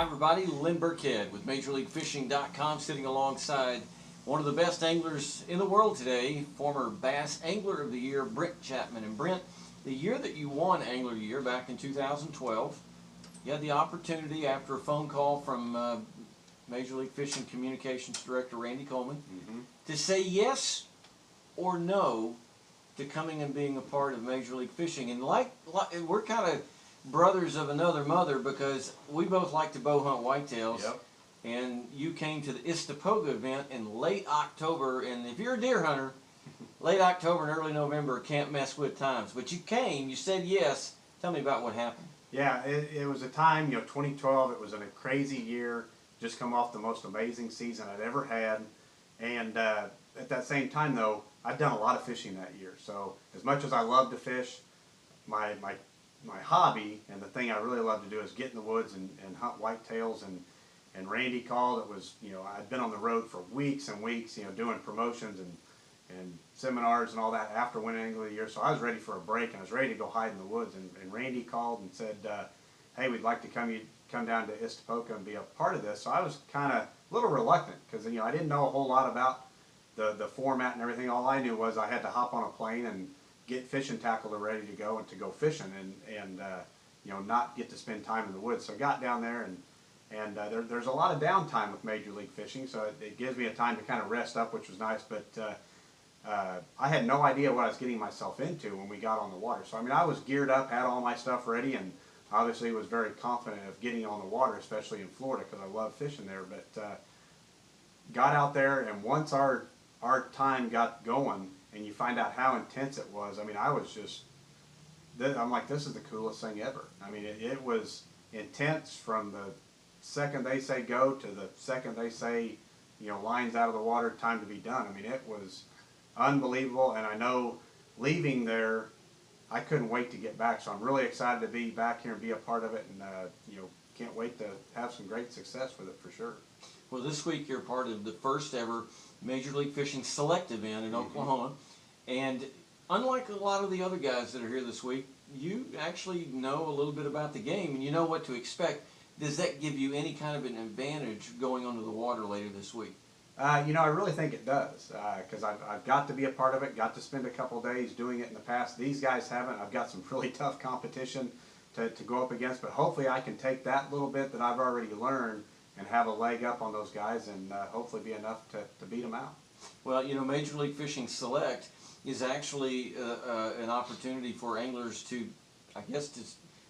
Hi everybody, Lynn Burkhead with MajorLeagueFishing.com, sitting alongside one of the best anglers in the world today, former Bass Angler of the Year, Brent Chapman. And Brent, the year that you won Angler of the Year back in 2012, you had the opportunity after a phone call from Major League Fishing Communications Director Randy Coleman to say yes or no to coming and being a part of Major League Fishing. And like we're kind of brothers of another mother because we both like to bow hunt whitetails. Yep. And you came to the Istapoga event in late October, and if you're a deer hunter, late October and early November can't mess with times. But you came, you said yes. Tell me about what happened. Yeah, it was a time, 2012, it was a crazy year, just come off the most amazing season I'd ever had. And at that same time, though, I'd done a lot of fishing that year. So as much as I love to fish, my hobby and the thing I really love to do is get in the woods and hunt whitetails. And Randy called. It was, I'd been on the road for weeks and weeks, doing promotions and seminars and all that after winning Angler of the Year. So I was ready for a break, and I was ready to go hide in the woods. And Randy called and said, hey, we'd like to come down to Istapoga and be a part of this. So I was kind of a little reluctant because, I didn't know a whole lot about the format and everything. All I knew was I had to hop on a plane and get fishing tackle ready to go and to go fishing and not get to spend time in the woods. So I got down there and there's a lot of downtime with Major League Fishing, so it gives me a time to kind of rest up, which was nice. But I had no idea what I was getting myself into when we got on the water. So I was geared up, had all my stuff ready, and obviously was very confident of getting on the water, especially in Florida because I love fishing there. But got out there, and once our time got going, and you find out how intense it was. I was just, I'm like, this is the coolest thing ever. It was intense from the second they say go to the second they say, lines out of the water, time to be done. It was unbelievable, and I know leaving there, I couldn't wait to get back. So I'm really excited to be back here and be a part of it, and can't wait to have some great success with it for sure. Well, this week you're part of the first ever Major League Fishing Select event in Oklahoma, and unlike a lot of the other guys that are here this week, you actually know a little bit about the game and you know what to expect. Does that give you any kind of an advantage going onto the water later this week? I really think it does because I've got to be a part of it, got to spend a couple of days doing it in the past. These guys haven't. I've got some really tough competition to go up against, but hopefully I can take that little bit that I've already learned and have a leg up on those guys and hopefully be enough to beat them out. Well, Major League Fishing Select is actually an opportunity for anglers to, I guess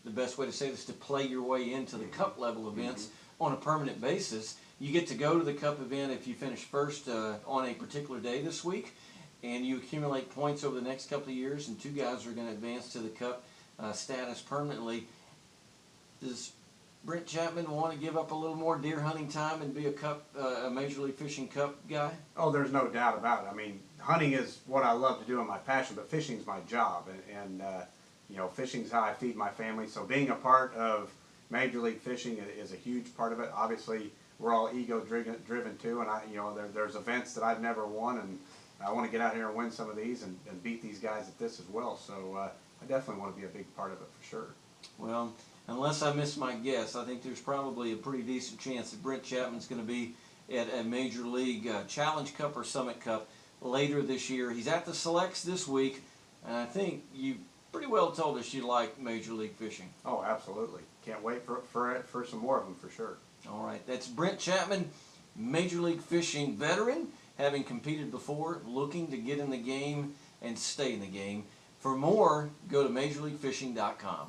the best way to say this, to play your way into the cup level events on a permanent basis. You get to go to the cup event if you finish first on a particular day this week, and you accumulate points over the next couple of years, and two guys are going to advance to the cup status permanently. Does Brent Chapman want to give up a little more deer hunting time and be a Major League Fishing Cup guy? Oh, there's no doubt about it. Hunting is what I love to do and my passion, but fishing's my job, and fishing's how I feed my family. So being a part of Major League Fishing is a huge part of it. Obviously, we're all ego-driven too, and there's events that I've never won, and I want to get out here and win some of these and beat these guys at this as well. So I definitely want to be a big part of it for sure. Well, unless I miss my guess, I think there's probably a pretty decent chance that Brent Chapman's going to be at a Major League Challenge Cup or Summit Cup later this year. He's at the Selects this week, and I think you pretty well told us you like Major League Fishing. Oh, absolutely. Can't wait for some more of them for sure. All right, that's Brent Chapman, Major League Fishing veteran, having competed before, looking to get in the game and stay in the game. For more, go to MajorLeagueFishing.com.